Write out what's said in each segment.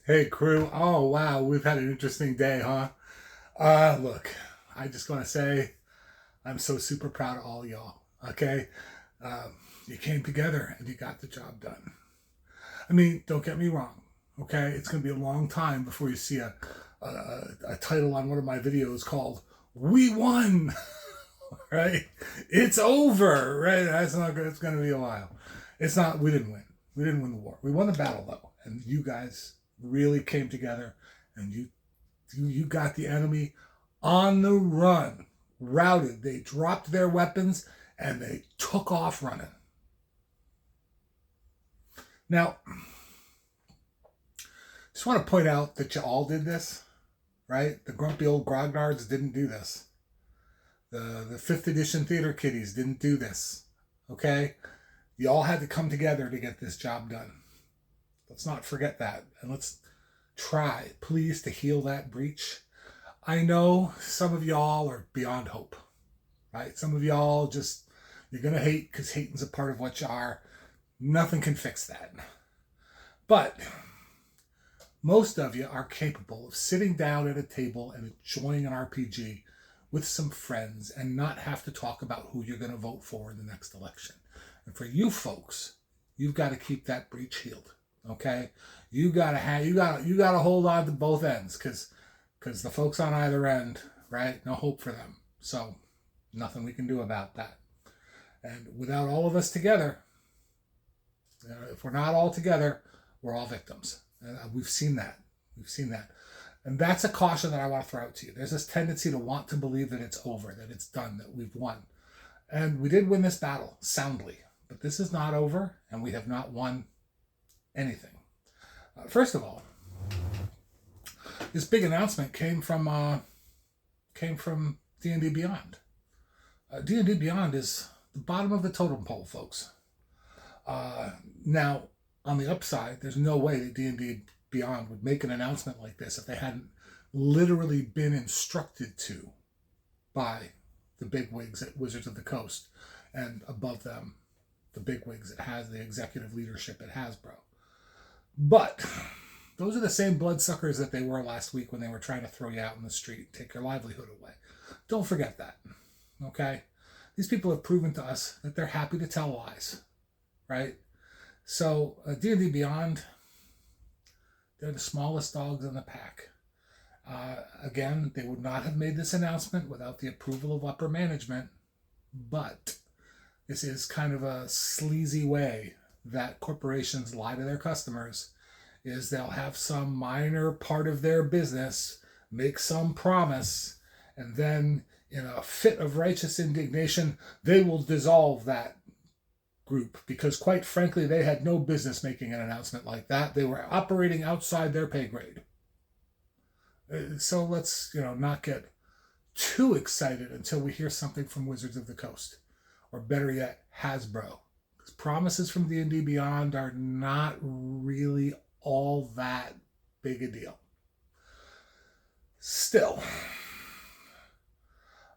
Hey crew, oh wow, we've had an interesting day, huh? Look, I just want to say I'm so super proud of all y'all, okay? You came together and you got the job done. I mean, don't get me wrong, okay? It's going to be a long time before you see a title on one of my videos called We Won, right? It's over, right? That's not good. It's going to be a while. It's not, we didn't win. We didn't win the war. We won the battle, though. And you guys really came together and you got the enemy on the run, routed. They dropped their weapons and they took off running. Now, just want to point out that you all did this, right? The grumpy old grognards didn't do this. The fifth edition theater kiddies didn't do this. Okay? You all had to come together to get this job done. Let's not forget that. And let's try, please, to heal that breach. I know some of y'all are beyond hope, right? Some of y'all just, you're going to hate because hating's a part of what you are. Nothing can fix that. But most of you are capable of sitting down at a table and enjoying an RPG with some friends and not have to talk about who you're going to vote for in the next election. And for you folks, you've got to keep that breach healed. Okay, you gotta hold on to both ends because the folks on either end, right? No hope for them. So nothing we can do about that. And without all of us together, if we're not all together, we're all victims. And we've seen that. We've seen that. And that's a caution that I want to throw out to you. There's this tendency to want to believe that it's over, that it's done, that we've won. And we did win this battle soundly. But this is not over, and we have not won anything. First of all, this big announcement came from D&D Beyond. D&D Beyond is the bottom of the totem pole, folks. Now, on the upside, there's no way that D&D Beyond would make an announcement like this if they hadn't literally been instructed to by the bigwigs at Wizards of the Coast, and above them, the bigwigs that has the executive leadership at Hasbro. But those are the same bloodsuckers that they were last week when they were trying to throw you out in the street, take your livelihood away. Don't forget that, okay? These people have proven to us that they're happy to tell lies, right? So D&D Beyond, they're the smallest dogs in the pack. Again, they would not have made this announcement without the approval of upper management, but this is kind of a sleazy way that corporations lie to their customers. Is they'll have some minor part of their business make some promise, and then in a fit of righteous indignation, they will dissolve that group because, quite frankly, they had no business making an announcement like that. They were operating outside their pay grade. So let's, not get too excited until we hear something from Wizards of the Coast, or better yet, Hasbro. Because promises from D&D Beyond are not really all that big a deal. Still,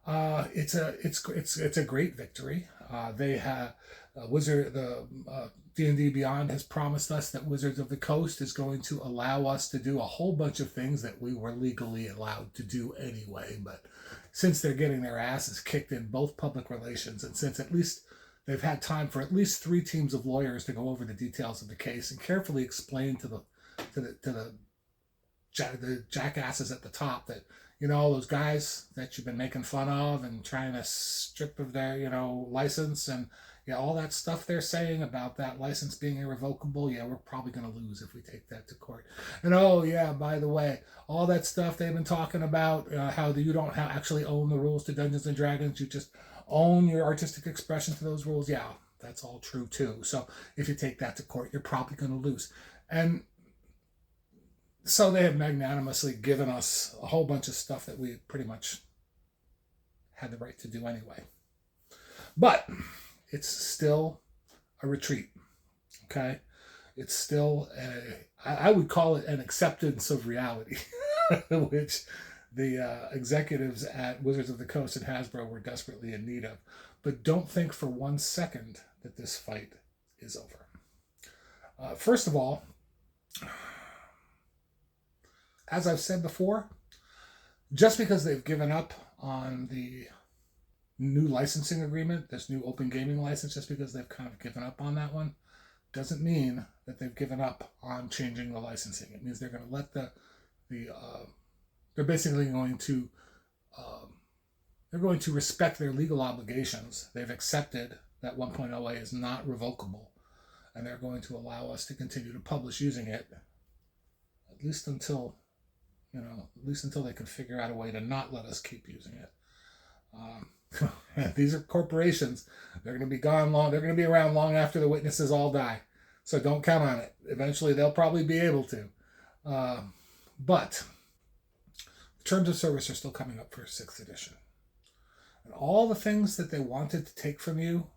it's a great victory. They have the D&D Beyond has promised us that Wizards of the Coast is going to allow us to do a whole bunch of things that we were legally allowed to do anyway. But since they're getting their asses kicked in both public relations, and since at least they've had time for at least 3 teams of lawyers to go over the details of the case and carefully explain to the jackasses at the top that, those guys that you've been making fun of and trying to strip of their, license and all that stuff they're saying about that license being irrevocable, we're probably going to lose if we take that to court. And by the way, all that stuff they've been talking about, how you don't actually own the rules to Dungeons and Dragons, you just own your artistic expression to those rules. Yeah, that's all true too. So if you take that to court, you're probably going to lose. And so they have magnanimously given us a whole bunch of stuff that we pretty much had the right to do anyway. But it's still a retreat, okay? It's still, I would call it an acceptance of reality, which the executives at Wizards of the Coast and Hasbro were desperately in need of. But don't think for one second that this fight is over. First of all, as I've said before, just because they've given up on the new licensing agreement, this new open gaming license, just because they've kind of given up on that one, doesn't mean that they've given up on changing the licensing. It means they're going to let they're basically going to they're going to respect their legal obligations. They've accepted that 1.0A is not revocable, and they're going to allow us to continue to publish using it, at least until they can figure out a way to not let us keep using it. These are corporations. They're going to be gone long. They're going to be around long after the witnesses all die. So don't count on it. Eventually, they'll probably be able to. But terms of service are still coming up for 6th edition. And all the things that they wanted to take from you,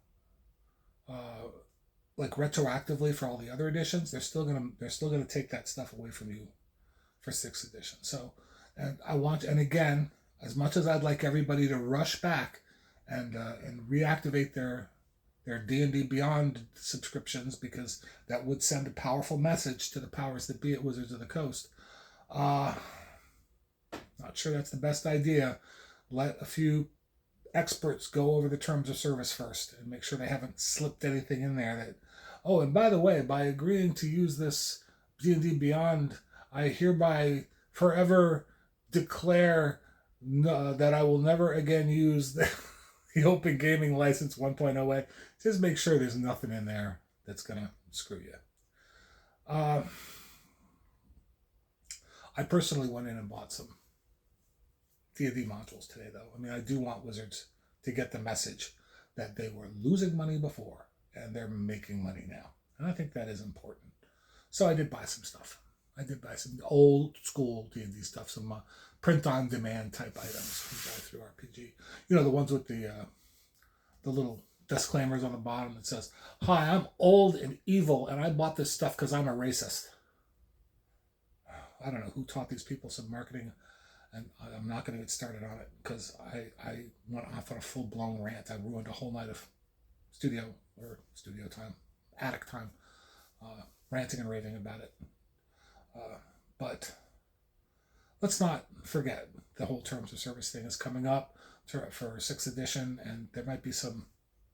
like retroactively for all the other editions, they're still gonna take that stuff away from you for 6th edition. So, and again, as much as I'd like everybody to rush back and reactivate their D&D Beyond subscriptions, because that would send a powerful message to the powers that be at Wizards of the Coast. Not sure that's the best idea. Let a few experts go over the terms of service first and make sure they haven't slipped anything in there that, oh, and by the way, by agreeing to use this D&D Beyond, I hereby forever declare that I will never again use the Open Gaming License 1.0A. Just make sure there's nothing in there that's going to screw you. I personally went in and bought some D&D modules today, though. I mean, I do want Wizards to get the message that they were losing money before and they're making money now. And I think that is important. So I did buy some stuff. I did buy some old school D&D stuff, some print-on-demand type items from Drive-Thru RPG. You know, the ones with the little disclaimers on the bottom that says, "Hi, I'm old and evil, and I bought this stuff because I'm a racist." I don't know who taught these people some marketing, and I'm not going to get started on it because I went off on a full-blown rant. I ruined a whole night of studio time, attic time, ranting and raving about it. But let's not forget the whole terms of service thing is coming up for 6th edition, and there might be some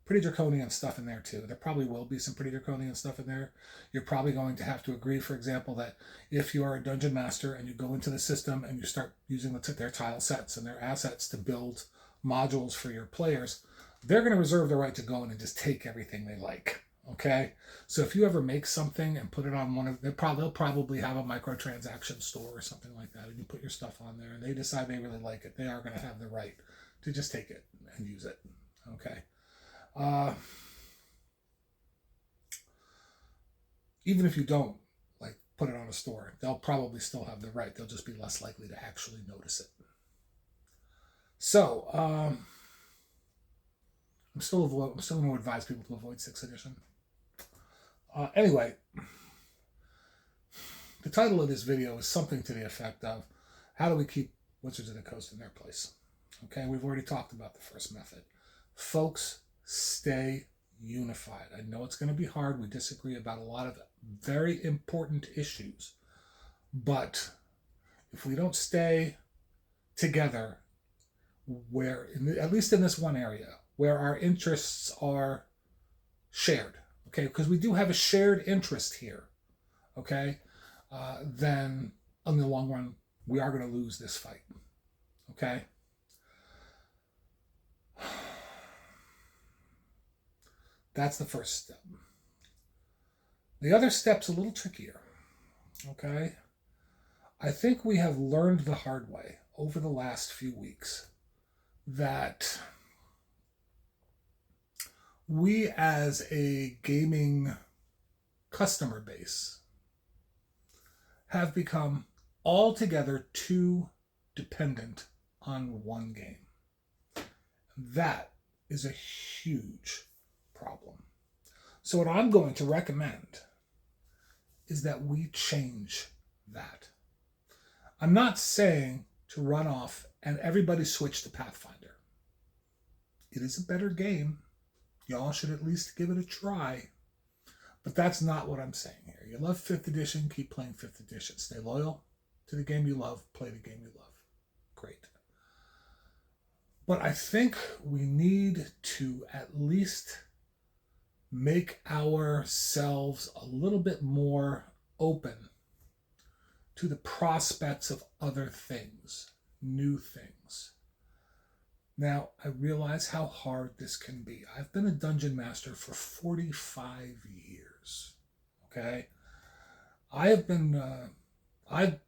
pretty draconian stuff in there too. There probably will be some pretty draconian stuff in there. You're probably going to have to agree, for example, that if you are a dungeon master and you go into the system and you start using their tile sets and their assets to build modules for your players, they're going to reserve the right to go in and just take everything they like. Okay, so if you ever make something and put it on they'll probably have a microtransaction store or something like that, and you put your stuff on there and they decide they really like it, they are going to have the right to just take it and use it. Okay. Even if you don't put it on a store, they'll probably still have the right. They'll just be less likely to actually notice it. So I'm still going to advise people to avoid 6th edition. Anyway, the title of this video is something to the effect of, how do we keep Wizards of the Coast in their place? Okay, we've already talked about the first method. Folks, stay unified. I know it's going to be hard. We disagree about a lot of very important issues. But if we don't stay together, at least in this one area, where our interests are shared, okay, because we do have a shared interest here, okay, then in the long run, we are going to lose this fight, okay? That's the first step. The other step's a little trickier, okay? I think we have learned the hard way over the last few weeks that we as a gaming customer base have become altogether too dependent on one game. That is a huge problem. So what I'm going to recommend is that we change that. I'm not saying to run off and everybody switch to Pathfinder. It is a better game. Y'all should at least give it a try. But that's not what I'm saying here. You love 5th edition, keep playing 5th edition. Stay loyal, to the game you love, play the game you love. Great. But I think we need to at least make ourselves a little bit more open to the prospects of other things, new things. Now, I realize how hard this can be. I've been a dungeon master for 45 years, okay? I've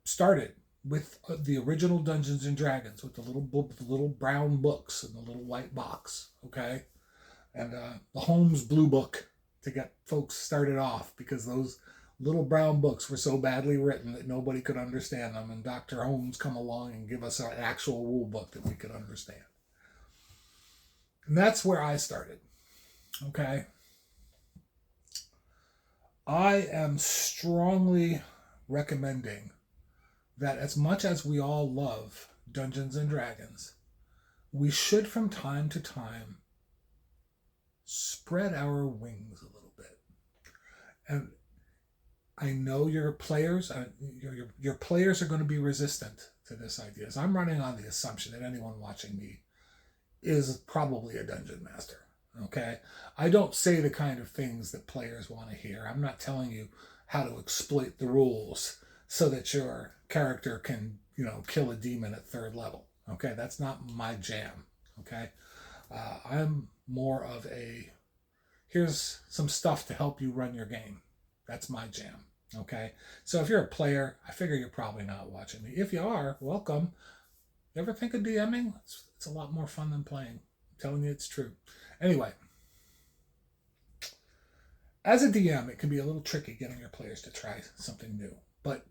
started with the original Dungeons and Dragons with the little brown books and the little white box, okay? And the Holmes Blue Book to get folks started off, because those little brown books were so badly written that nobody could understand them, and Dr. Holmes come along and give us an actual rule book that we could understand. And that's where I started, okay? I am strongly recommending that as much as we all love Dungeons and Dragons, we should from time to time spread our wings a little bit. And I know your players are going to be resistant to this idea. So I'm running on the assumption that anyone watching me is probably a dungeon master. Okay? I don't say the kind of things that players want to hear. I'm not telling you how to exploit the rules so that your character can, kill a demon at 3rd level. Okay? That's not my jam. Okay? I'm more of here's some stuff to help you run your game. That's my jam. Okay? So if you're a player, I figure you're probably not watching me. If you are, welcome. You ever think of DMing? It's a lot more fun than playing. I'm telling you, it's true. Anyway, as a DM, it can be a little tricky getting your players to try something new. But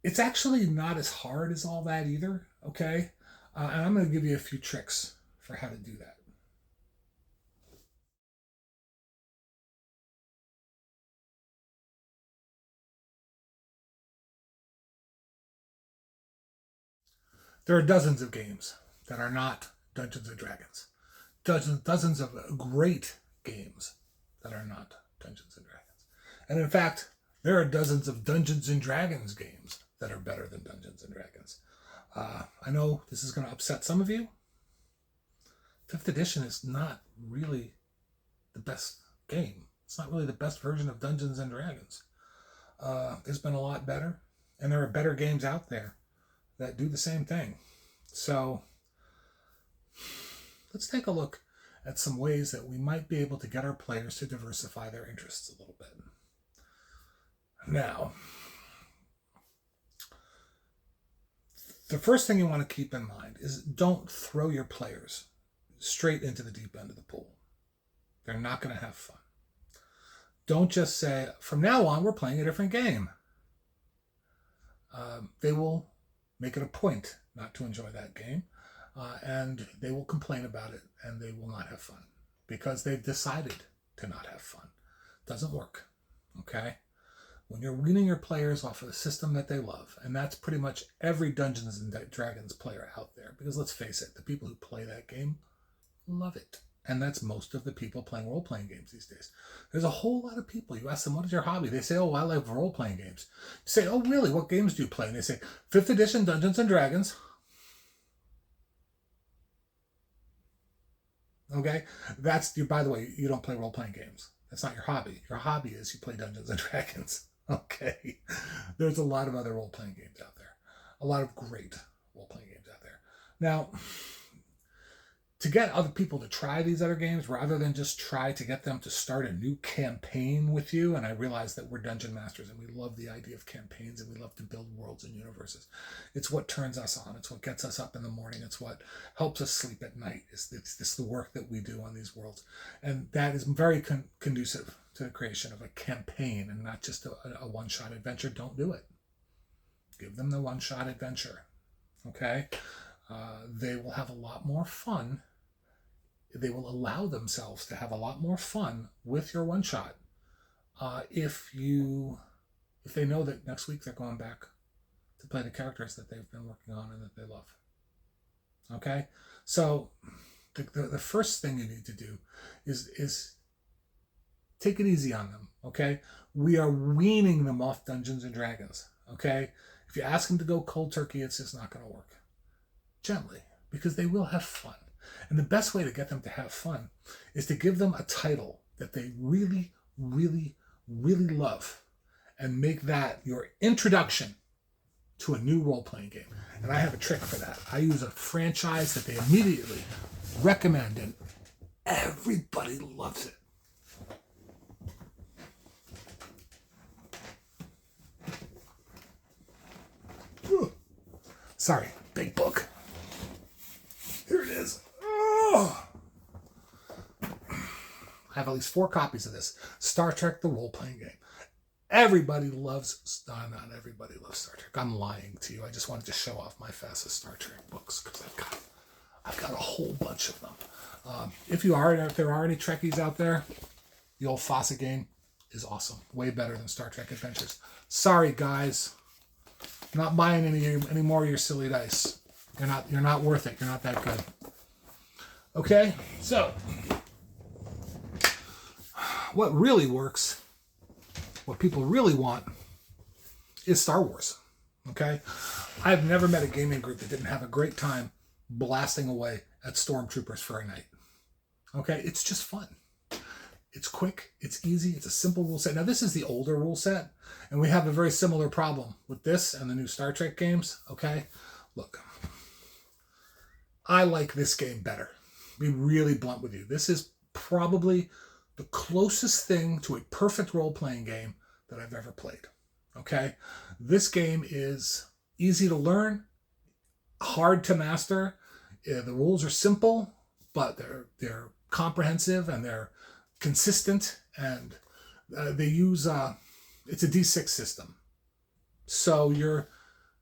it's actually not as hard as all that either, okay? And I'm going to give you a few tricks for how to do that. There are dozens of games that are not Dungeons and Dragons. Dozens of great games that are not Dungeons and Dragons. And in fact, there are dozens of Dungeons and Dragons games that are better than Dungeons and Dragons. I know this is going to upset some of you. 5th edition is not really the best game. It's not really the best version of Dungeons and Dragons. There's been a lot better, and there are better games out there that do the same thing. So let's take a look at some ways that we might be able to get our players to diversify their interests a little bit. Now, the first thing you want to keep in mind is don't throw your players straight into the deep end of the pool. They're not going to have fun. Don't just say, from now on, we're playing a different game. They will make it a point not to enjoy that game, and they will complain about it, and they will not have fun because they've decided to not have fun. Doesn't work, okay? When you're weaning your players off of a system that they love, and that's pretty much every Dungeons and Dragons player out there, because let's face it, the people who play that game love it. And that's most of the people playing role-playing games these days. There's a whole lot of people. You ask them, what is your hobby? They say, oh, I love role-playing games. You say, oh, really? What games do you play? And they say, 5th edition Dungeons and Dragons. Okay? By the way, you don't play role-playing games. That's not your hobby. Your hobby is you play Dungeons and Dragons. Okay? There's a lot of other role-playing games out there. A lot of great role-playing games out there. Now, to get other people to try these other games rather than just try to get them to start a new campaign with you. And I realize that we're dungeon masters and we love the idea of campaigns and we love to build worlds and universes. It's what turns us on. It's what gets us up in the morning. It's what helps us sleep at night. It's the work that we do on these worlds. And that is very conducive to the creation of a campaign and not just a one-shot adventure. Don't do it. Give them the one-shot adventure. Okay? They will have a lot more fun. They will allow themselves to have a lot more fun with your one shot if they know that next week they're going back to play the characters that they've been working on and that they love. Okay, so the first thing you need to do is take it easy on them. Okay, we are weaning them off Dungeons and Dragons. Okay, If you ask them to go cold turkey, it's just not going to work. Gently, because they will have fun. And the best way to get them to have fun is to give them a title that they really, really, really love and make that your introduction to a new role-playing game. And I have a trick for that. I use a franchise that they immediately recommend, and everybody loves it. Ooh. Sorry, big book. Here it is. Oh. I have at least 4 copies of this. Star Trek, the role-playing game. Everybody loves, not everybody loves Star Trek. I'm lying to you. I just wanted to show off my fastest Star Trek books because I've got a whole bunch of them. If there are any Trekkies out there, the old Fawcett game is awesome. Way better than Star Trek Adventures. Sorry, guys. I'm not buying any more of your silly dice. You're not worth it. You're not that good. Okay, so what really works, what people really want, is Star Wars. Okay, I've never met a gaming group that didn't have a great time blasting away at stormtroopers for a night. Okay, it's just fun. It's quick, it's easy, it's a simple rule set. Now, this is the older rule set, and we have a very similar problem with this and the new Star Trek games. Okay, look, I like this game better. Be really blunt with you. This is probably the closest thing to a perfect role-playing game that I've ever played. Okay? This game is easy to learn, hard to master. The rules are simple, but they're comprehensive and they're consistent, and they use it's a D6 system. So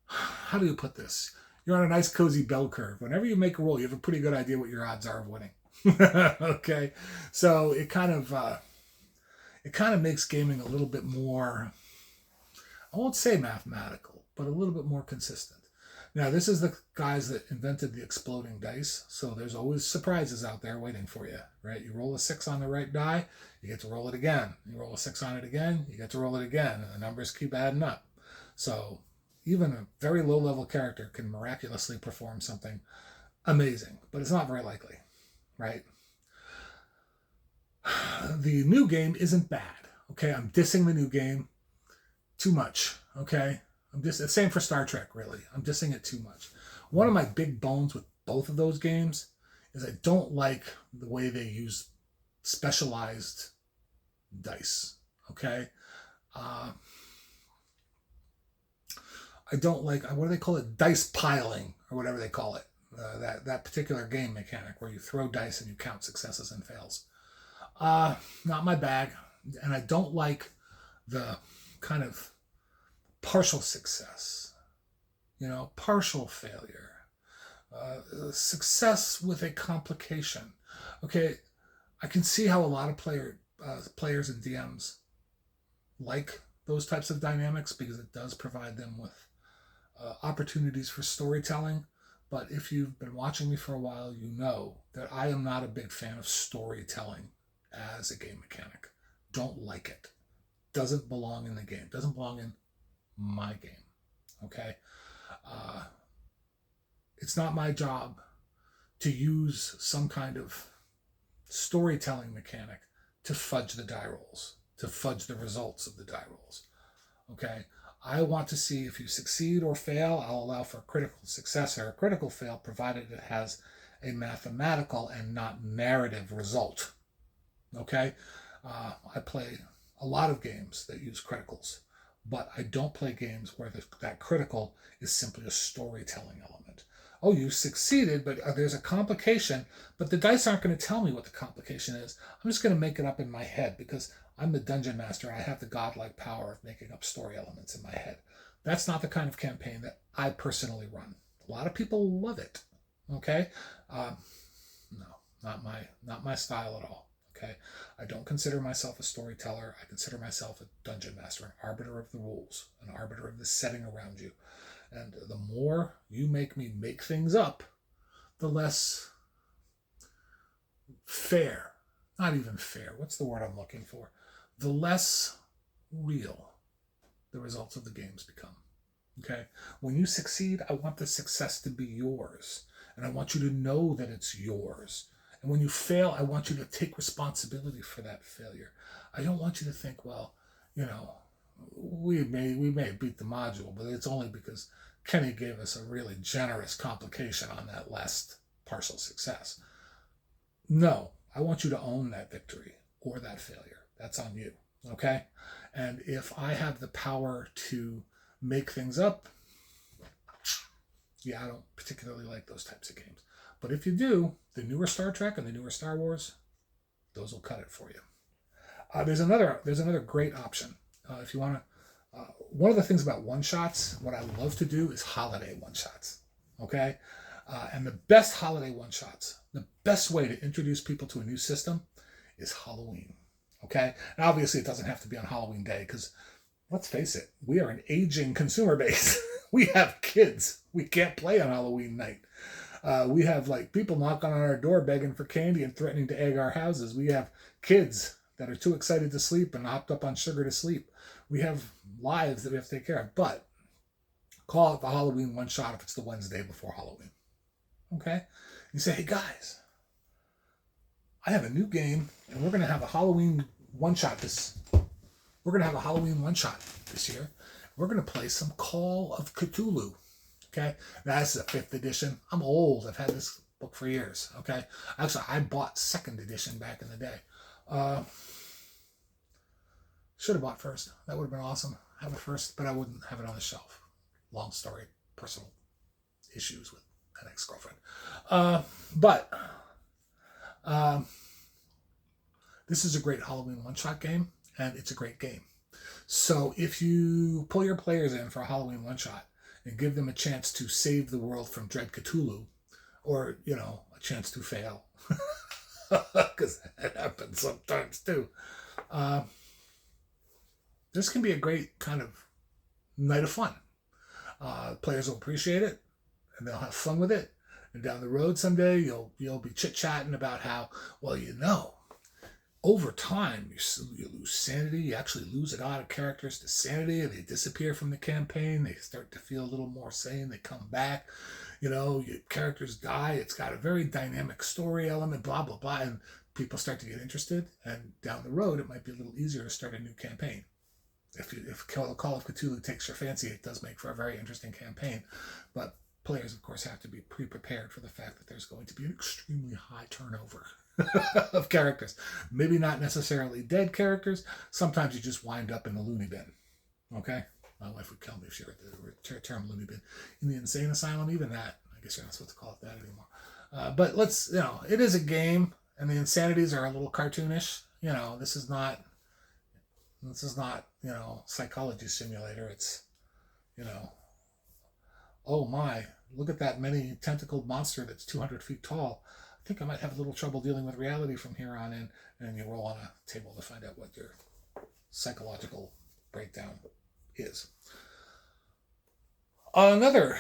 how do you put this? You're on a nice cozy bell curve. Whenever you make a roll, you have a pretty good idea what your odds are of winning. Okay, so it kind of makes gaming a little bit more, I won't say mathematical, but a little bit more consistent. Now, this is the guys that invented the exploding dice, so there's always surprises out there waiting for you, right? You roll a 6 on the right die, you get to roll it again. You roll a 6 on it again, you get to roll it again, and the numbers keep adding up. So even a very low-level character can miraculously perform something amazing, but it's not very likely, right? The new game isn't bad, okay? I'm dissing the new game too much, okay? The same for Star Trek, really. I'm dissing it too much. One of my big bones with both of those games is I don't like the way they use specialized dice, okay? I don't like, what do they call it? Dice piling, or whatever they call it. That particular game mechanic where you throw dice and you count successes and fails. Not my bag. And I don't like the kind of partial success, partial failure, success with a complication. Okay, I can see how a lot of players and DMs like those types of dynamics because it does provide them with opportunities for storytelling. But if you've been watching me for a while, you know that I am not a big fan of storytelling as a game mechanic. Don't like it. Doesn't belong in the game. Doesn't belong in my game. Okay? It's not my job to use some kind of storytelling mechanic to fudge the die rolls, to fudge the results of the die rolls. Okay? I want to see if you succeed or fail. I'll allow for a critical success or a critical fail, provided it has a mathematical and not narrative result. Okay? I play a lot of games that use criticals, but I don't play games where that critical is simply a storytelling element. Oh, you succeeded, but there's a complication, but the dice aren't going to tell me what the complication is. I'm just going to make it up in my head because I'm the dungeon master. I have the godlike power of making up story elements in my head. That's not the kind of campaign that I personally run. A lot of people love it. Okay? No, not my style at all. Okay? I don't consider myself a storyteller. I consider myself a dungeon master, an arbiter of the rules, an arbiter of the setting around you. And the more you make me make things up, the less fair, not even fair, what's the word I'm looking for? The less real the results of the games become. Okay? When you succeed, I want the success to be yours. And I want you to know that it's yours. And when you fail, I want you to take responsibility for that failure. I don't want you to think, well, you know, we may beat the module, but it's only because Kenny gave us a really generous complication on that last partial success. No, I want you to own that victory or that failure. That's on you. Okay? And if I have the power to make things up, yeah, I don't particularly like those types of games. But if you do, the newer Star Trek and the newer Star Wars, those will cut it for you. There's another great option. If you want to, one of the things about one-shots, what I love to do is holiday one-shots. Okay? And the best holiday one-shots, the best way to introduce people to a new system is Halloween. Okay? And obviously it doesn't have to be on Halloween Day because, let's face it, we are an aging consumer base. We have kids. We can't play on Halloween night. We have like people knocking on our door begging for candy and threatening to egg our houses. We have kids that are too excited to sleep and hopped up on sugar to sleep. We have lives that we have to take care of. But call it the Halloween one shot if it's the Wednesday before Halloween. Okay? You say, hey guys, I have a new game and we're going to have a Halloween one shot this year. We're going to play some Call of Cthulhu. Okay? That's the 5th edition. I'm old. I've had this book for years. Okay? Actually, I bought 2nd edition back in the day. Should have bought first. That would have been awesome. Have it first, but I wouldn't have it on the shelf. Long story. Personal issues with an ex-girlfriend. But this is a great Halloween one-shot game, and it's a great game. So if you pull your players in for a Halloween one-shot and give them a chance to save the world from Dread Cthulhu, or, you know, a chance to fail, because that happens sometimes too, this can be a great kind of night of fun. Players will appreciate it, and they'll have fun with it. And down the road someday, you'll be chit-chatting about how, well, you know, over time, you lose sanity. You actually lose a lot of characters to sanity. They disappear from the campaign. They start to feel a little more sane. They come back. You know, your characters die. It's got a very dynamic story element, blah, blah, blah. And people start to get interested. And down the road, it might be a little easier to start a new campaign. If Call of Cthulhu takes your fancy, it does make for a very interesting campaign. But players, of course, have to be pre-prepared for the fact that there's going to be an extremely high turnover of characters. Maybe not necessarily dead characters. Sometimes you just wind up in the loony bin. Okay? My wife would kill me if she heard the term loony bin. In the insane asylum, even that, I guess you're not supposed to call it that anymore. But let's, you know, it is a game, and the insanities are a little cartoonish. You know, this is not, you know, psychology simulator. It's, you know, oh my, look at that many tentacled monster that's 200 feet tall. I think I might have a little trouble dealing with reality from here on in. And you roll on a table to find out what your psychological breakdown is. Another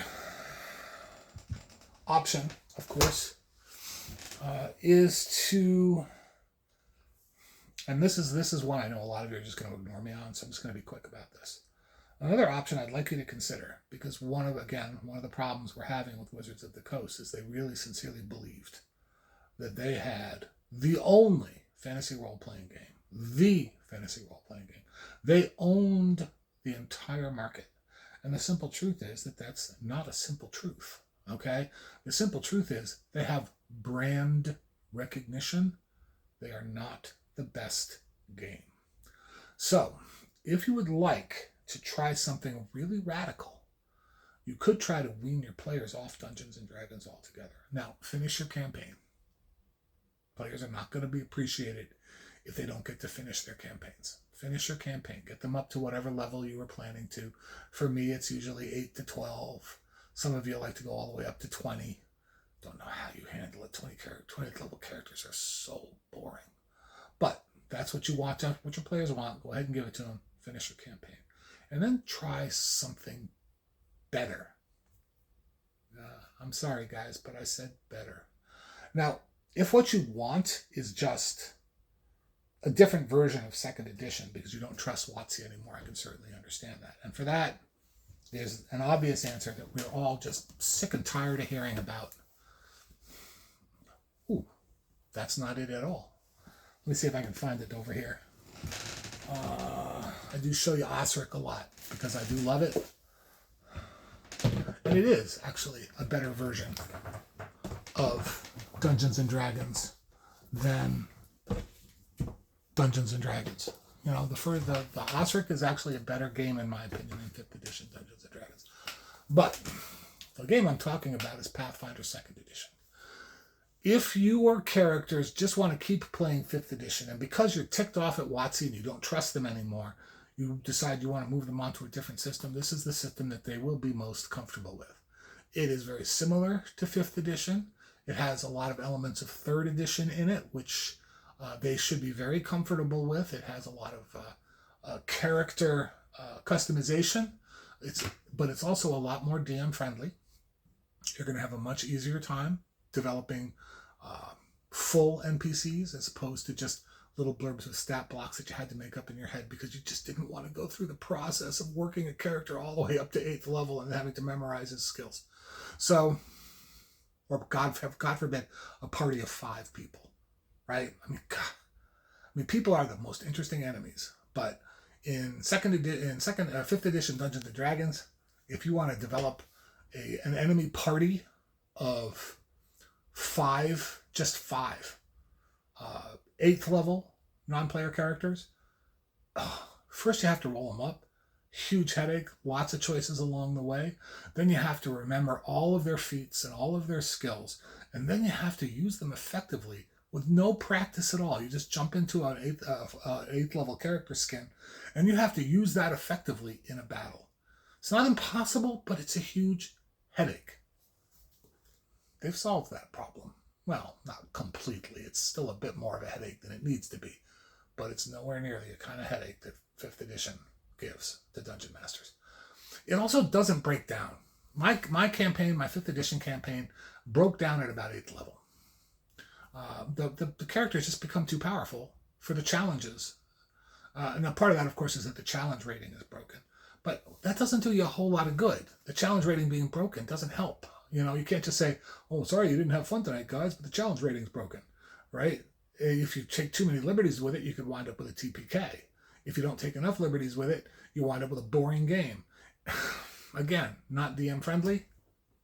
option, of course, is to, and this is one I know a lot of you are just going to ignore me on, so I'm just going to be quick about this. Another option I'd like you to consider, because one of the problems we're having with Wizards of the Coast is they really sincerely believed that they had the only fantasy role-playing game. They owned the entire market. And the simple truth is that that's not a simple truth, okay? The simple truth is they have brand recognition. They are not the best game. So, if you would like to try something really radical, you could try to wean your players off Dungeons and Dragons altogether. Now, finish your campaign. Players are not going to be appreciated if they don't get to finish their campaigns. Finish your campaign. Get them up to whatever level you were planning to. For me, it's usually 8 to 12. Some of you like to go all the way up to 20. Don't know how you handle it. 20 level characters are so boring. But that's what you want, what your players want. Go ahead and give it to them. Finish your campaign. And then try something better. I'm sorry, guys, but I said better. Now, if what you want is just a different version of 2nd edition because you don't trust WotC anymore, I can certainly understand that. And for that, There's an obvious answer that we're all just sick and tired of hearing about. Ooh, that's not it at all. Let me see if I can find it over here. I do show you OSRIC a lot because I do love it. And it is actually a better version of Dungeons and Dragons than Dungeons and Dragons. You know, the OSRIC is actually a better game in my opinion than 5th edition Dungeons and Dragons. But the game I'm talking about is Pathfinder 2nd edition. If your characters just want to keep playing 5th edition, and because you're ticked off at WotC and you don't trust them anymore, you decide you want to move them onto a different system, this is the system that they will be most comfortable with. It is very similar to 5th edition. It has a lot of elements of 3rd edition in it, which they should be very comfortable with. It has a lot of character customization, but it's also a lot more DM friendly. You're going to have a much easier time developing full NPCs as opposed to just little blurbs with stat blocks that you had to make up in your head because you just didn't want to go through the process of working a character all the way up to 8th level and having to memorize his skills. So, or God forbid, a party of 5 people, right? I mean, people are the most interesting enemies. But in 5th edition Dungeons and Dragons, if you want to develop an enemy party of 5, just 5, 8th level non-player characters, first you have to roll them up. Huge headache, lots of choices along the way. Then you have to remember all of their feats and all of their skills. And then you have to use them effectively with no practice at all. You just jump into an 8th level character skin and you have to use that effectively in a battle. It's not impossible, but it's a huge headache. They've solved that problem. Well, not completely. It's still a bit more of a headache than it needs to be, but it's nowhere near the kind of headache that 5th edition gives to Dungeon Masters. It also doesn't break down. My campaign, my 5th edition campaign, broke down at about 8th level. The characters just become too powerful for the challenges. Now, part of that, of course, is that the challenge rating is broken. But that doesn't do you a whole lot of good. The challenge rating being broken doesn't help. You know, you can't just say, oh, sorry, you didn't have fun tonight, guys, but the challenge rating's broken, right? If you take too many liberties with it, you could wind up with a TPK. If you don't take enough liberties with it, you wind up with a boring game. Again, not DM friendly,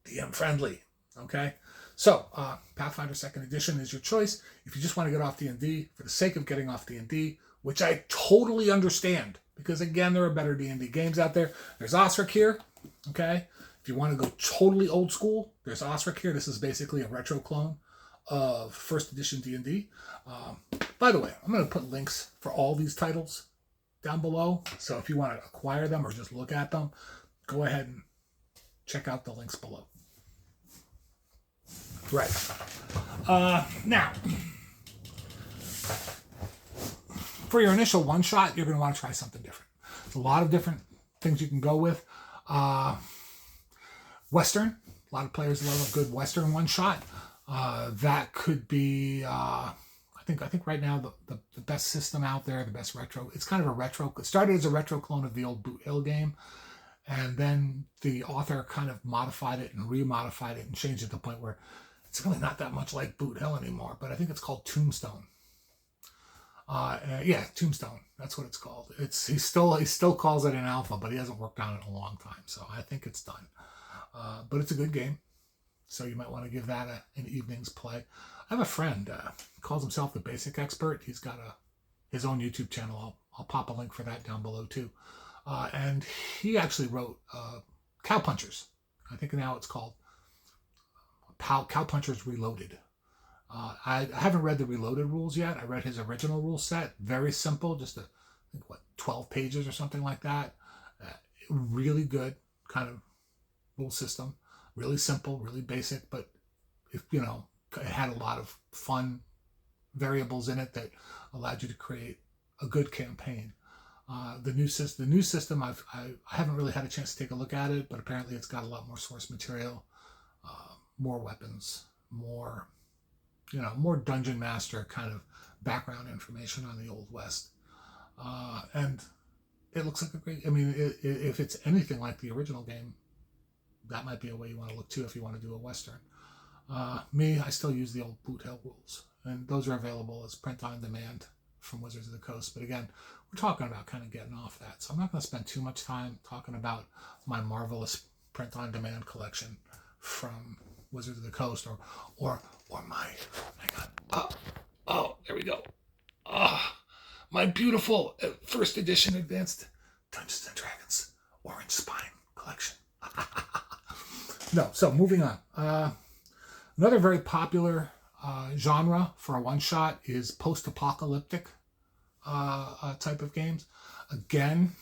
DM friendly, okay? So, Pathfinder 2nd edition is your choice. If you just want to get off D&D, for the sake of getting off D&D, which I totally understand, because again, there are better D&D games out there. There's OSRIC here, okay? If you want to go totally old school, there's OSRIC here. This is basically a Retroclone of 1st edition D&D. By the way, I'm going to put links for all these titles down below. So if you want to acquire them or just look at them, go ahead and check out the links below. Right. Now, for your initial one-shot, you're going to want to try something different. There's a lot of different things you can go with. Western. A lot of players love a good Western one-shot. That could be, I think right now the best system out there, the best retro. It's kind of a retro. It started as a retro clone of the old Boot Hill game, and then the author kind of modified it and remodified it and changed it to the point where it's really not that much like Boot Hill anymore. But I think it's called Tombstone. Yeah, Tombstone. That's what it's called. He still calls it an alpha, but he hasn't worked on it in a long time. So I think it's done. But it's a good game. So you might want to give that an evening's play. I have a friend, calls himself the Basic Expert. He's got his own YouTube channel. I'll pop a link for that down below too. And he actually wrote Cowpunchers. I think now it's called Cowpunchers Reloaded. I haven't read the Reloaded rules yet. I read his original rule set. Very simple, just 12 pages or something like that. Really good kind of rule system. Really simple, really basic, but it had a lot of fun variables in it that allowed you to create a good campaign. The new system, I haven't really had a chance to take a look at it, but apparently it's got a lot more source material, more weapons, more Dungeon Master kind of background information on the Old West. And it looks like a great, I mean, if it's anything like the original game, that might be a way you want to look too if you want to do a Western. I still use the old boot hell rules, and those are available as print on demand from Wizards of the Coast. But again, we're talking about kind of getting off that, so I'm not going to spend too much time talking about my marvelous print on demand collection from Wizards of the Coast, or my, hang on, oh, there we go, my beautiful first edition advanced Dungeons and Dragons Orange Spine collection. No, so moving on. Another very popular genre for a one-shot is post-apocalyptic type of games. Again,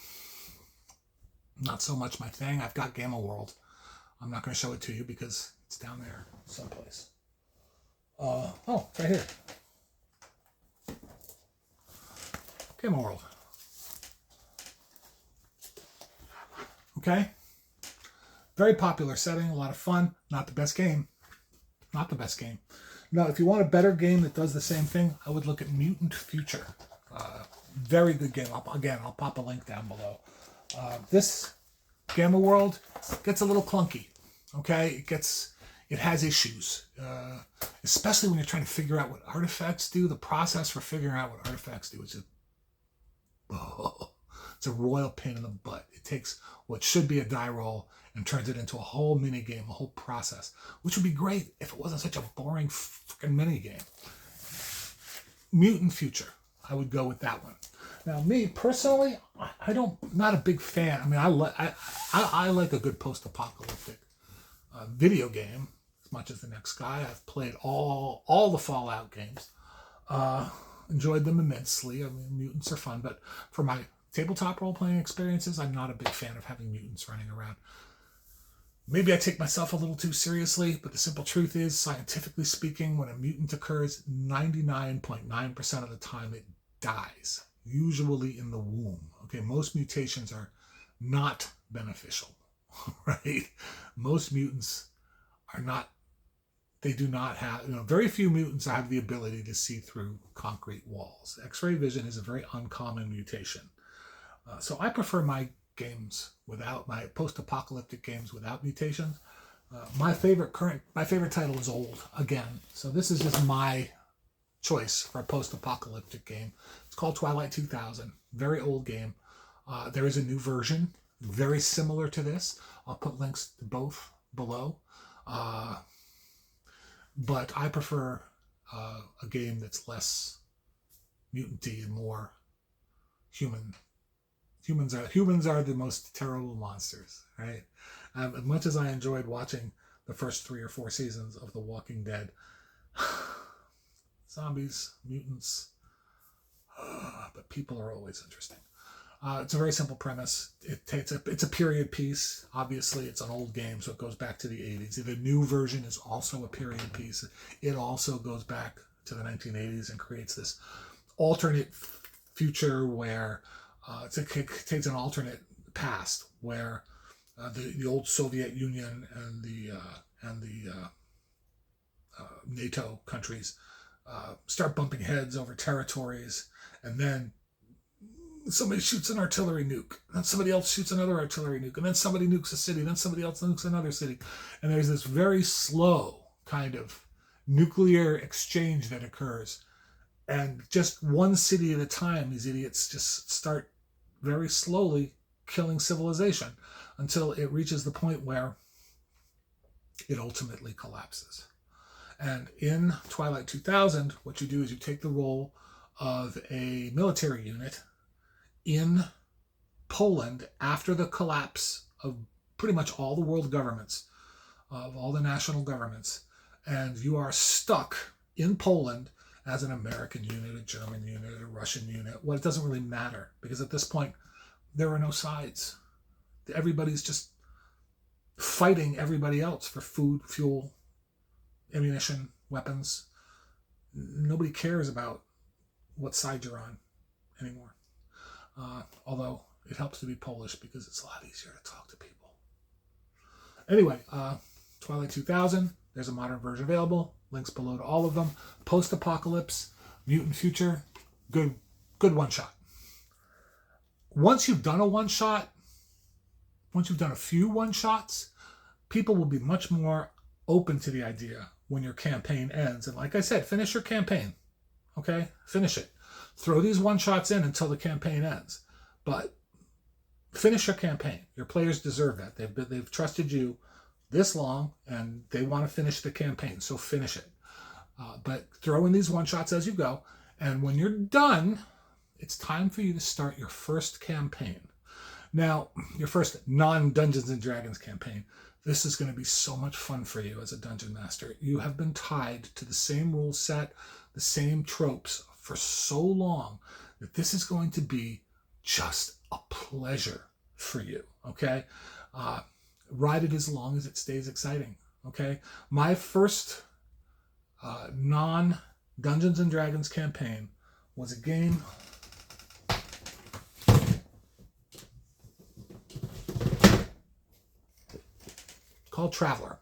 not so much my thing. I've got Game of World. I'm not going to show it to you because it's down there someplace. Oh, it's right here. Game of World. Okay. Very popular setting, a lot of fun. Not the best game. Not the best game. No, if you want a better game that does the same thing, I would look at Mutant Future. Very good game. I'll pop a link down below. This Game of World gets a little clunky. Okay, it has issues, especially when you're trying to figure out what artifacts do. The process for figuring out what artifacts do is just, it's a royal pain in the butt. It takes what should be a die roll and turns it into a whole mini game, a whole process, which would be great if it wasn't such a boring freaking mini game. Mutant Future, I would go with that one. Now, me personally, not a big fan. I mean, I like a good post-apocalyptic video game as much as the next guy. I've played all the Fallout games, enjoyed them immensely. I mean, mutants are fun, but for my tabletop role-playing experiences, I'm not a big fan of having mutants running around. Maybe I take myself a little too seriously, but the simple truth is, scientifically speaking, when a mutant occurs, 99.9% of the time it dies, usually in the womb. Okay, most mutations are not beneficial, right? Most mutants are not, they do not have, very few mutants have the ability to see through concrete walls. X-ray vision is a very uncommon mutation. So I prefer my post-apocalyptic games without mutations. My favorite title is old again. So this is just my choice for a post-apocalyptic game. It's called Twilight 2000. Very old game. There is a new version very similar to this. I'll put links to both below. But I prefer a game that's less mutant-y and more human. Humans are the most terrible monsters, right? As much as I enjoyed watching the first 3 or 4 seasons of The Walking Dead, zombies, mutants, but people are always interesting. It's a very simple premise. It's a period piece. Obviously, it's an old game, so it goes back to the 80s. The new version is also a period piece. It also goes back to the 1980s and creates this alternate future where it takes an alternate past where the old Soviet Union and the NATO countries start bumping heads over territories, and then somebody shoots an artillery nuke, and then somebody else shoots another artillery nuke, and then somebody nukes a city, then somebody else nukes another city, and there's this very slow kind of nuclear exchange that occurs, and just one city at a time, these idiots just start very slowly killing civilization until it reaches the point where it ultimately collapses. And in Twilight 2000, what you do is you take the role of a military unit in Poland after the collapse of pretty much all the world governments, of all the national governments, and you are stuck in Poland as an American unit, a German unit, a Russian unit. Well, it doesn't really matter, because at this point, there are no sides. Everybody's just fighting everybody else for food, fuel, ammunition, weapons. Nobody cares about what side you're on anymore. Although it helps to be Polish because it's a lot easier to talk to people. Anyway, Twilight 2000, there's a modern version available. Links below to all of them. Post-apocalypse, mutant future, good one shot. once you've done a one-shot, once you've done a few one-shots, people will be much more open to the idea when your campaign ends. And like I said, finish your campaign. Okay? Finish it. Throw these one-shots in until the campaign ends. But finish your campaign. Your players deserve that. They've trusted you this long, and they want to finish the campaign. So finish it. But throw in these one-shots as you go. And when you're done, it's time for you to start your first campaign. Now, your first non-Dungeons & Dragons campaign. This is going to be so much fun for you as a dungeon master. You have been tied to the same rule set, the same tropes for so long that this is going to be just a pleasure for you, okay? Ride it as long as it stays exciting, okay? My first non-Dungeons & Dragons campaign was a game called Traveler.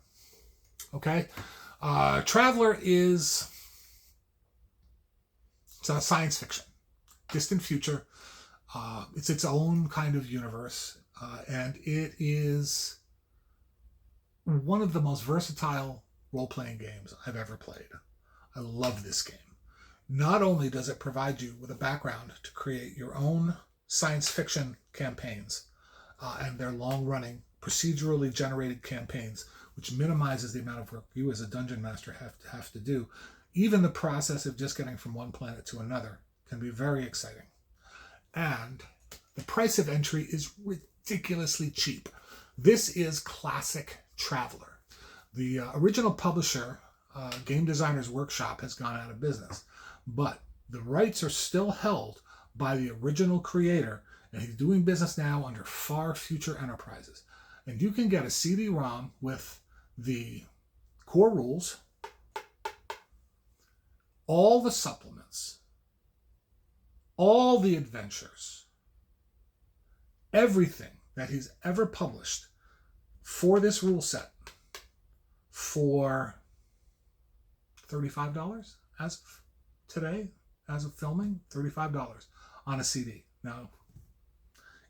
Okay? Traveler is science fiction. Distant future. It's its own kind of universe. And it is one of the most versatile role-playing games I've ever played. I love this game. Not only does it provide you with a background to create your own science fiction campaigns, and they're long-running, procedurally generated campaigns, which minimizes the amount of work you as a dungeon master have to do. Even the process of just getting from one planet to another can be very exciting. And the price of entry is ridiculously cheap. This is classic Traveler. The original publisher, Game Designers Workshop, has gone out of business, but the rights are still held by the original creator, and he's doing business now under Far Future Enterprises. And you can get a CD-ROM with the core rules, all the supplements, all the adventures, everything that he's ever published for this rule set for $35 as of today, as of filming, $35 on a CD. Now,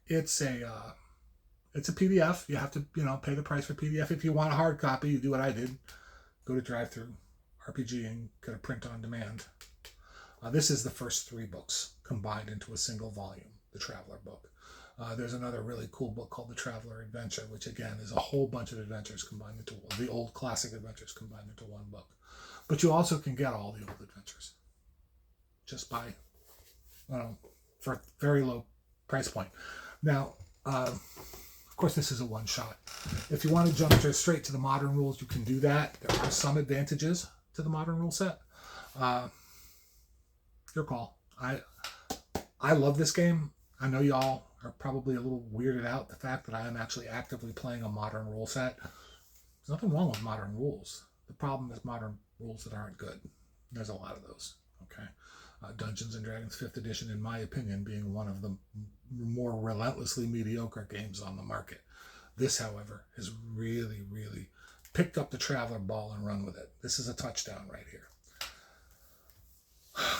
it's a PDF. You have to, pay the price for PDF. If you want a hard copy, you do what I did. Go to Drive-Thru RPG and get a print on demand. This is the first 3 books combined into a single volume, the Traveler book. There's another really cool book called The Traveler Adventure, which again is a whole bunch of adventures combined into the old classic adventures combined into one book. But you also can get all the old adventures just by, for a very low price point. Now, of course, this is a one-shot. If you want to jump straight to the modern rules, you can do that. There are some advantages to the modern rule set. Your call. I love this game. I know y'all are probably a little weirded out the fact that I am actually actively playing a modern rule set. There's nothing wrong with modern rules. The problem is modern rules that aren't good. There's a lot of those. Okay. Dungeons & Dragons 5th edition, in my opinion, being one of the more relentlessly mediocre games on the market. This, however, has really, really picked up the Traveler ball and run with it. This is a touchdown right here.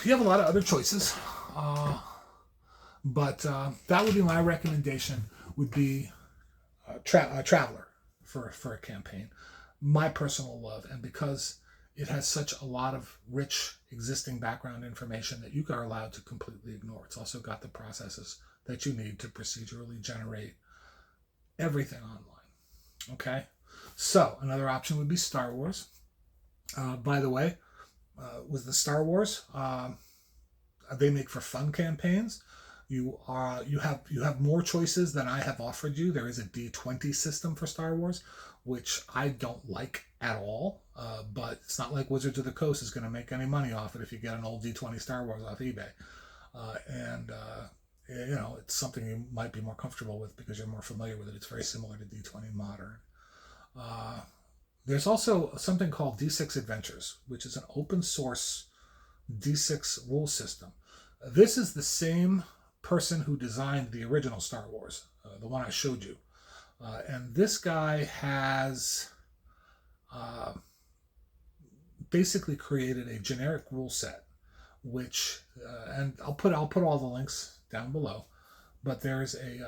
You have a lot of other choices, but that would be my recommendation, would be Traveler for a campaign. My personal love, and because it has such a lot of rich existing background information that you are allowed to completely ignore. It's also got the processes that you need to procedurally generate everything online. Okay? So, another option would be Star Wars. By the way, with the Star Wars, they make for fun campaigns. You have more choices than I have offered you. There is a D20 system for Star Wars, which I don't like at all. But it's not like Wizards of the Coast is going to make any money off it if you get an old D20 Star Wars off eBay. It's something you might be more comfortable with because you're more familiar with it. It's very similar to D20 Modern. There's also something called D6 Adventures, which is an open source D6 rule system. This is the same person who designed the original Star Wars, the one I showed you. And this guy has basically created a generic rule set, which, and I'll put all the links down below, but there's a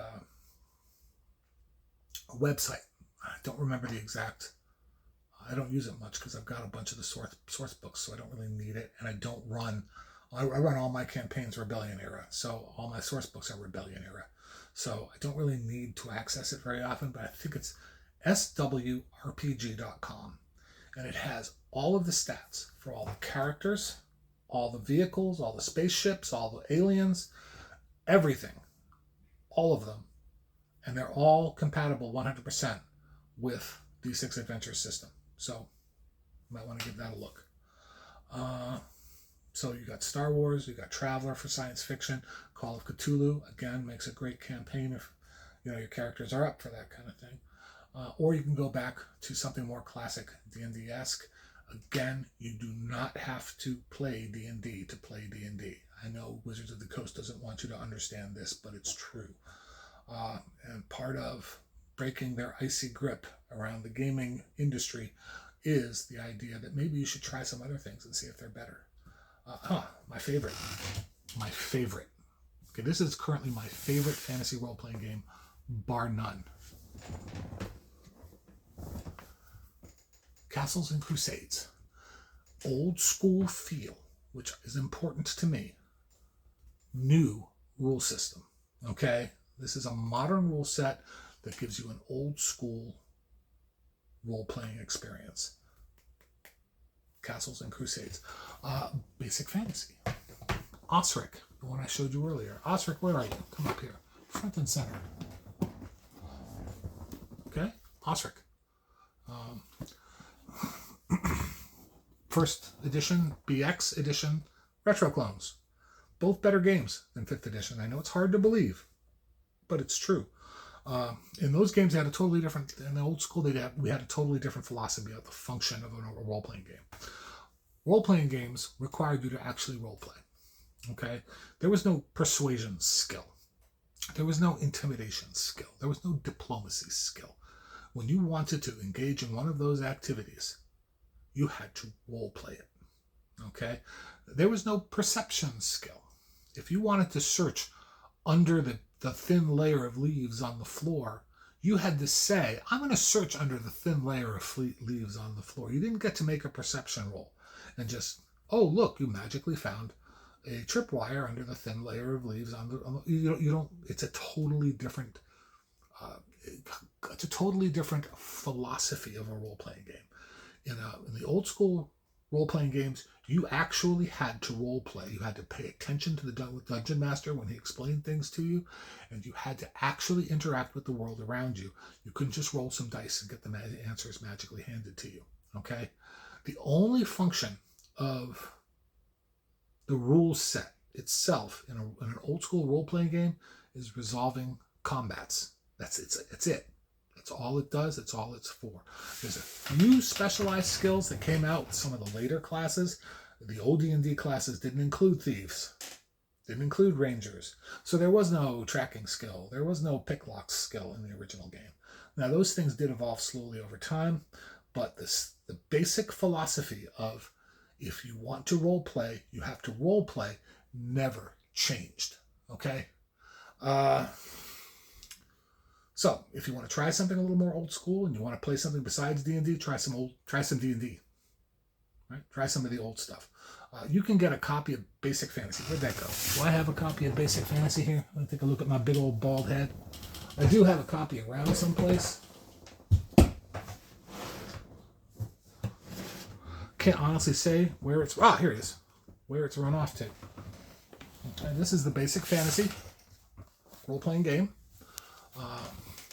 website. I don't remember the exact. I don't use it much because I've got a bunch of the source books, so I don't really need it. And I don't run. I run all my campaigns Rebellion era, so all my source books are Rebellion era. So I don't really need to access it very often, but I think it's swrpg.com. And it has all of the stats for all the characters, all the vehicles, all the spaceships, all the aliens, everything, all of them. And they're all compatible 100% with D6 Adventure system. So you might want to give that a look. So you got Star Wars, you got Traveler for science fiction, Call of Cthulhu, again, makes a great campaign if your characters are up for that kind of thing. Or you can go back to something more classic, D&D-esque. Again, you do not have to play D&D to play D&D. I know Wizards of the Coast doesn't want you to understand this, but it's true. And part of breaking their icy grip around the gaming industry is the idea that maybe you should try some other things and see if they're better. My favorite. Okay, this is currently my favorite fantasy role-playing game, bar none. Castles and Crusades. Old school feel, which is important to me. New rule system. Okay? This is a modern rule set that gives you an old school role-playing experience. Castles and Crusades. Basic fantasy. OSRIC, the one I showed you earlier. OSRIC, where are you? Come up here. Front and center. Okay? OSRIC. First edition, BX edition, Retroclones. Both better games than 5th edition. I know it's hard to believe, but it's true. In those games, they had a totally different, in the old school, we had a totally different philosophy of the function of a role-playing game. Role-playing games required you to actually role-play. Okay? There was no persuasion skill. There was no intimidation skill. There was no diplomacy skill. When you wanted to engage in one of those activities, you had to role-play it. Okay? There was no perception skill. If you wanted to search under the thin layer of leaves on the floor, you had to say, I'm going to search under the thin layer of leaves on the floor. You didn't get to make a perception roll and just, oh, look, you magically found a tripwire under the thin layer of leaves on the you don't it's a totally different philosophy of a role-playing game. In the old school role-playing games, you actually had to role-play. You had to pay attention to the dungeon master when he explained things to you, and you had to actually interact with the world around you. You couldn't just roll some dice and get the answers magically handed to you. Okay? The only function of the rule set itself in an old school role-playing game is resolving combats. That's it. That's all it does. That's all it's for. There's a few specialized skills that came out with some of the later classes. The OD&D classes didn't include thieves. Didn't include rangers. So there was no tracking skill. There was no picklock skill in the original game. Now those things did evolve slowly over time, but the basic philosophy of if you want to role play, you have to role play never changed. Okay? So if you want to try something a little more old school and you want to play something besides D&D, try some D&D. Right? Try some of the old stuff. You can get a copy of Basic Fantasy. Where'd that go? Do I have a copy of Basic Fantasy here? Let me take a look at my big old bald head. I do have a copy around someplace. Can't honestly say where it's... here it is. Where it's run off to. Okay, this is the Basic Fantasy role-playing game.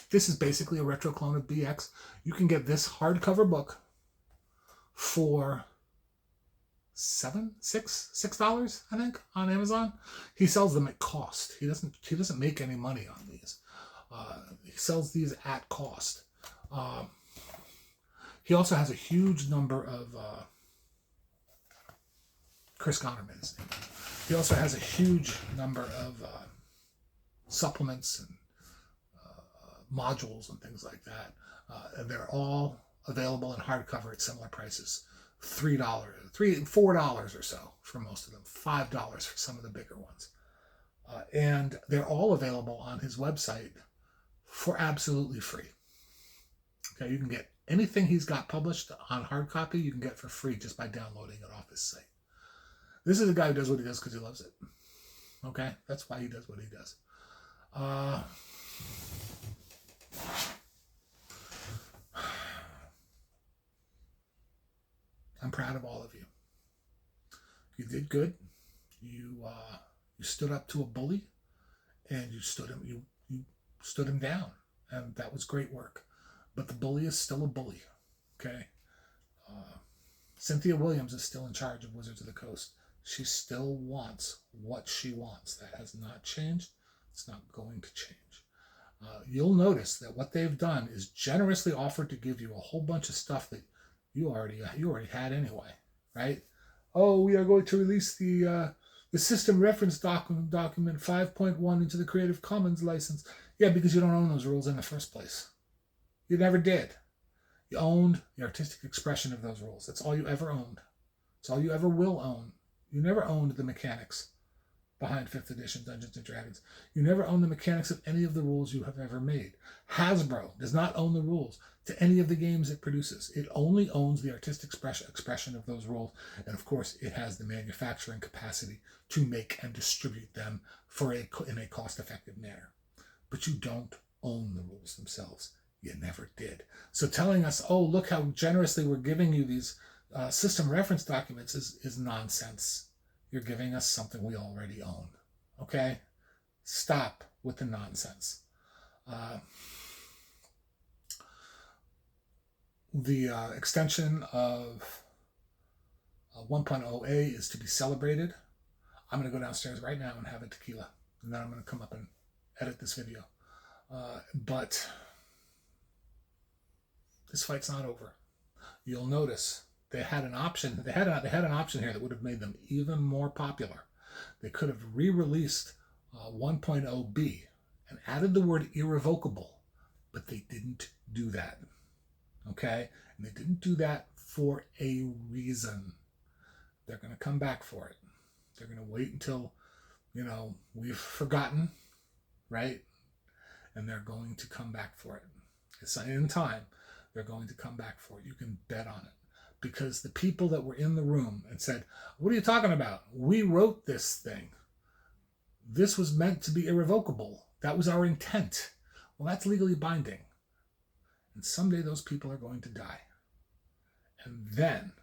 This is basically a retro clone of BX. You can get this hardcover book for $6, I think, on Amazon. He sells them at cost. He doesn't make any money on these. He sells these at cost. He also has a huge number of Chris Gonerman is his name. He also has a huge number of supplements and modules and things like that. And they're all available in hardcover at similar prices. $4 or so for most of them. $5 for some of the bigger ones. And they're all available on his website for absolutely free. Okay, you can get anything he's got published on hard copy, you can get for free just by downloading it off his site. This is a guy who does what he does because he loves it. Okay, that's why he does what he does. I'm proud of all of you. You did good. You stood up to a bully, and you stood him down, and that was great work. But the bully is still a bully. Okay. Cynthia Williams is still in charge of Wizards of the Coast. She still wants what she wants. That has not changed. It's not going to change. You'll notice that what they've done is generously offered to give you a whole bunch of stuff that you already had anyway, right? Oh, we are going to release the system reference document 5.1 into the Creative Commons license. Yeah, because you don't own those rules in the first place. You never did. You owned the artistic expression of those rules. That's all you ever owned. It's all you ever will own. You never owned the mechanics behind 5th edition Dungeons & Dragons. You never owned the mechanics of any of the rules you have ever made. Hasbro does not own the rules to any of the games it produces. It only owns the artistic expression of those rules. And of course, it has the manufacturing capacity to make and distribute them in a cost-effective manner. But you don't own the rules themselves. You never did. So telling us, oh, look how generously we're giving you these system reference documents is nonsense. You're giving us something we already own. Okay? Stop with the nonsense. The extension of 1.0A is to be celebrated. I'm going to go downstairs right now and have a tequila. And then I'm going to come up and edit this video. But this fight's not over. You'll notice they had an option. They had an option here that would have made them even more popular. They could have re-released 1.0B and added the word irrevocable, but they didn't do that. Okay? And they didn't do that for a reason. They're going to come back for it. They're going to wait until, we've forgotten, right? And they're going to come back for it. It's in time. They're going to come back for it. You can bet on it. Because the people that were in the room and said, what are you talking about? We wrote this thing. This was meant to be irrevocable. That was our intent. Well, that's legally binding. And someday those people are going to die. And then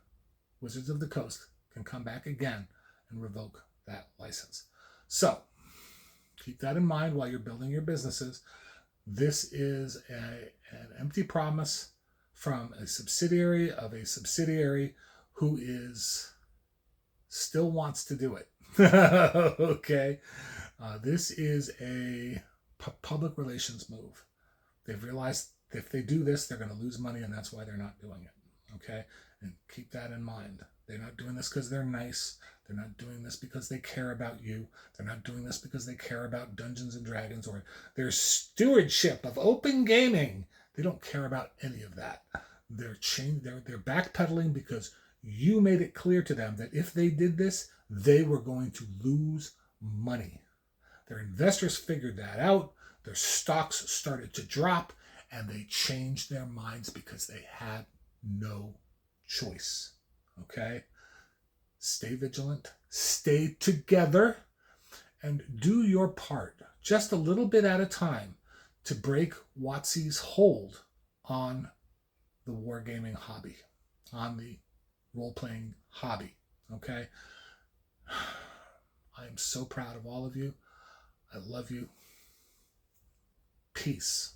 Wizards of the Coast can come back again and revoke that license. So keep that in mind while you're building your businesses. This is an empty promise from a subsidiary of a subsidiary who still wants to do it. Okay. This is a public relations move. They've realized if they do this, they're going to lose money, and that's why they're not doing it. Okay. And keep that in mind. They're not doing this because they're nice. They're not doing this because they care about you. They're not doing this because they care about Dungeons and Dragons or their stewardship of open gaming. They don't care about any of that. They're backpedaling because you made it clear to them that if they did this, they were going to lose money. Their investors figured that out. Their stocks started to drop, and they changed their minds because they had no choice. Okay? Stay vigilant, stay together, and do your part, just a little bit at a time, to break WotC's hold on the wargaming hobby, on the role-playing hobby. Okay? I am so proud of all of you. I love you. Peace.